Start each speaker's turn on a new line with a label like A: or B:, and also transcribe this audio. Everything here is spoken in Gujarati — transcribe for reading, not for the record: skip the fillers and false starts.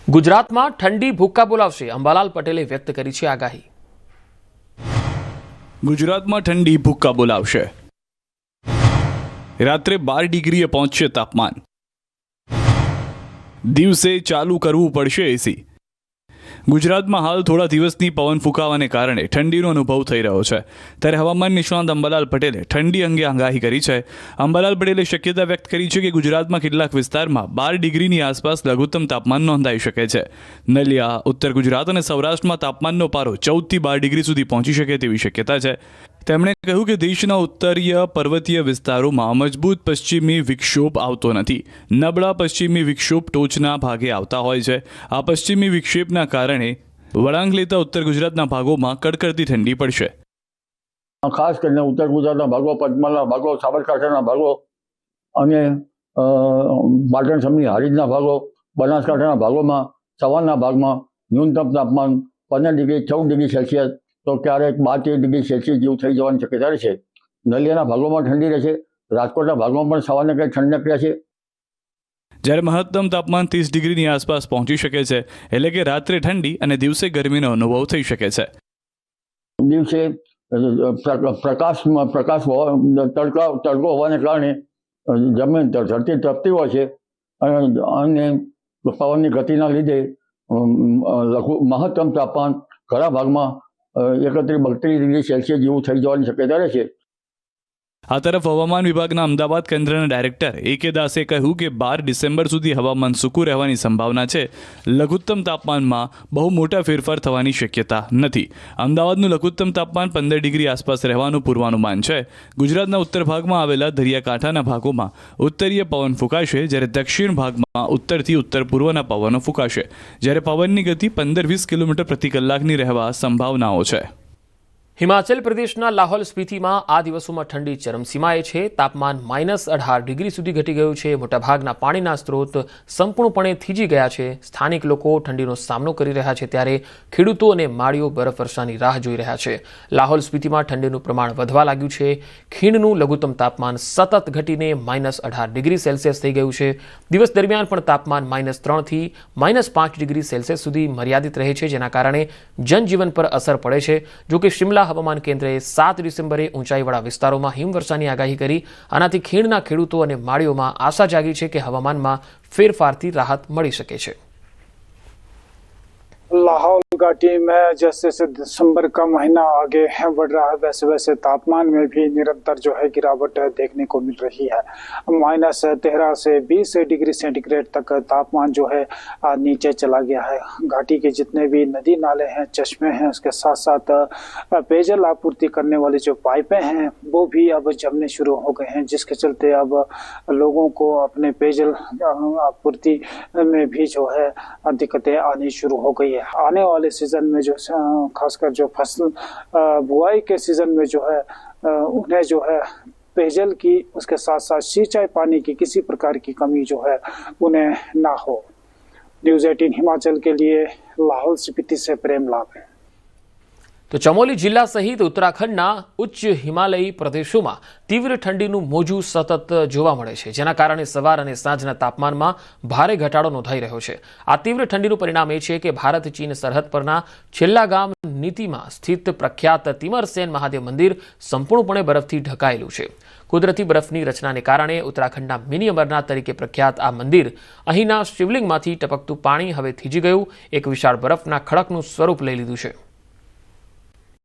A: ગુજરાતમાં ઠંડી ભૂક્કા બોલાવશે, અંબાલાલ પટેલે વ્યક્ત કરી છે આગાહી।
B: ગુજરાતમાં ઠંડી ભૂક્કા બોલાવશે। રાત્રે 12 ડિગ્રીએ પહોંચશે તાપમાન। દિવસે ચાલુ કરવું પડશે એસી। ગુજરાતમાં હાલ થોડા દિવસની પવન ફૂંકાવાને કારણે ઠંડીનો અનુભવ થઈ રહ્યો છે, ત્યારે હવામાન નિષ્ણાત અંબાલાલ પટેલે ઠંડી અંગે આગાહી કરી છે। અંબાલાલ પટેલે શક્યતા વ્યક્ત કરી છે કે ગુજરાતમાં કેટલાક વિસ્તારમાં 12 ડિગ્રીની આસપાસ લઘુત્તમ તાપમાન નોંધાઈ શકે છે। નલિયા, ઉત્તર ગુજરાત અને સૌરાષ્ટ્રમાં તાપમાનનો પારો 14 થી 12 ડિગ્રી સુધી પહોંચી શકે તેવી શક્યતા છે। તેમણે કહ્યું કે દેશના ઉત્તરીય પર્વતીય વિસ્તારોમાં મજબૂત પશ્ચિમી વિક્ષોભ આવતો નથી। નબળા પશ્ચિમી વિક્ષોભ ટોચના ભાગે આવતા હોય છે। આ પશ્ચિમી વિક્ષેપના કારણે વળાંક લેતા ઉત્તર ગુજરાતના ભાગોમાં કડકડતી ઠંડી પડશે।
C: ખાસ કરીને ઉત્તર ગુજરાતના ભાગો, પંચમહાલના ભાગો, સાબરકાંઠાના ભાગો અને પાટણ સમની હારીજના ભાગો, બનાસકાંઠાના ભાગોમાં સવારના ભાગમાં ન્યૂનતમ તાપમાન 15 ડિગ્રી 14 ડિગ્રી સેલ્સિયસ તો ક્યારેક 12 ડિગ્રી સેલ્સિયસ જેવું થઈ જવાની શક્યતા રહેશે। નલિયાના ભાગોમાં ઠંડી રહેશે। રાજકોટના ભાગમાં પણ સવારને કંઈ ઠંડક રહેશે।
B: જ્યારે મહત્તમ તાપમાન 30 ડિગ્રીની આસપાસ પહોંચી શકે છે, એટલે કે રાત્રે ઠંડી અને દિવસે ગરમીનો અનુભવ થઈ શકે છે।
C: દિવસે તડકો હોવાને કારણે જમીન ધરતી તપતી હોય છે અને પવનની ગતિના લીધે મહત્તમ તાપમાન ઘણા ભાગમાં 31-32 ડિગ્રી સેલ્સિયસ જેવું થઈ જવાની શક્યતા રહેશે।
B: આ તરફ હવામાન વિભાગના અમદાવાદ કેન્દ્રના ડાયરેક્ટર એ.કે. દાસે કહ્યું કે 12 ડિસેમ્બર સુધી હવામાન સૂકું રહેવાની સંભાવના છે। લઘુત્તમ તાપમાનમાં બહુ મોટા ફેરફાર થવાની શક્યતા નથી। અમદાવાદનું લઘુત્તમ તાપમાન 15 ડિગ્રી આસપાસ રહેવાનું પૂર્વાનુમાન છે। ગુજરાતના ઉત્તર ભાગમાં આવેલા દરિયાકાંઠાના ભાગોમાં ઉત્તરીય પવન ફૂંકાશે, જ્યારે દક્ષિણ ભાગમાં ઉત્તરથી ઉત્તર પૂર્વના પવનો ફૂંકાશે, જ્યારે પવનની ગતિ 15-20 કિલોમીટર પ્રતિ કલાકની રહેવા સંભાવનાઓ છે।
A: હિમાચલ પ્રદેશના લાહોલ સ્પીતિમાં આ દિવસોમાં ઠંડી ચરમસીમાએ છે। તાપમાન -18 ડિગ્રી સુધી ઘટી ગયું છે। મોટાભાગના પાણીના સ્ત્રોત સંપૂર્ણપણે થીજી ગયા છે। સ્થાનિક લોકો ઠંડીનો સામનો કરી રહ્યા છે, ત્યારે ખેડૂતો અને માળીઓ બરફવર્ષાની રાહ જોઈ રહ્યા છે। લાહોલ સ્પીતિમાં ઠંડીનું પ્રમાણ વધવા લાગ્યું છે। ખીણનું લઘુત્તમ તાપમાન સતત ઘટીને -18 ડિગ્રી સેલ્સિયસ થઈ ગયું છે। દિવસ દરમિયાન પણ તાપમાન -3 થી -5 ડિગ્રી સેલ્સિયસ સુધી મર્યાદિત રહે છે, જેના કારણે જનજીવન પર અસર પડે છે। જોકે શિમલા હવામાન કેન્દ્રએ 7 ડિસેમ્બરે ઊંચાઈવાળા વિસ્તારોમાં હિમવર્ષાની આગાહી કરી। આનાથી ખીણના ખેડૂતો અને માળીઓમાં આશા જાગી છે કે હવામાનમાં ફેરફારથી રાહત મળી શકે છે।
D: लाहौल घाटी में जैसे जैसे दिसंबर का महीना आगे बढ़ रहा है, वैसे वैसे तापमान में भी निरंतर जो है गिरावट देखने को मिल रही है। -13 से 20 डिग्री सेंटीग्रेड तक तापमान जो है नीचे चला गया है। घाटी के जितने भी नदी नाले हैं, चश्मे हैं, उसके साथ साथ पेयजल आपूर्ति करने वाली जो पाइपें हैं वो भी अब जमने शुरू हो गए हैं, जिसके चलते अब लोगों को अपने पेयजल आपूर्ति में भी जो है दिक्कतें आनी शुरू हो गई है। आने वाले सीजन में जो खासकर जो फसल बुआई के सीजन में जो है उन्हें जो है पेयजल की, उसके साथ साथ सिंचाई पानी की किसी प्रकार की कमी जो है उन्हें ना हो। न्यूज़ 18 हिमाचल के लिए लाहौल स्पीति से प्रेम लाभ है।
A: તો ચમોલી જિલ્લા સહિત ઉત્તરાખંડના ઉચ્ચ હિમાલયી પ્રદેશોમાં તીવ્ર ઠંડીનું મોજું સતત જોવા મળે છે, જેના કારણે સવાર અને સાંજના તાપમાનમાં ભારે ઘટાડો નોંધાઈ રહ્યો છે। આ તીવ્ર ઠંડીનું પરિણામ એ છે કે ભારત ચીન સરહદ પરના છેલ્લા ગામ નીતિમાં સ્થિત પ્રખ્યાત તિમરસેન મહાદેવ મંદિર સંપૂર્ણપણે બરફથી ઢંકાયેલું છે। કુદરતી બરફની રચનાને કારણે ઉત્તરાખંડના મિની અમરનાથ તરીકે પ્રખ્યાત આ મંદિર અહીંના શિવલિંગમાંથી ટપકતું પાણી હવે થીજી ગયું, એક વિશાળ બરફના ખડકનું સ્વરૂપ લઈ લીધું છે।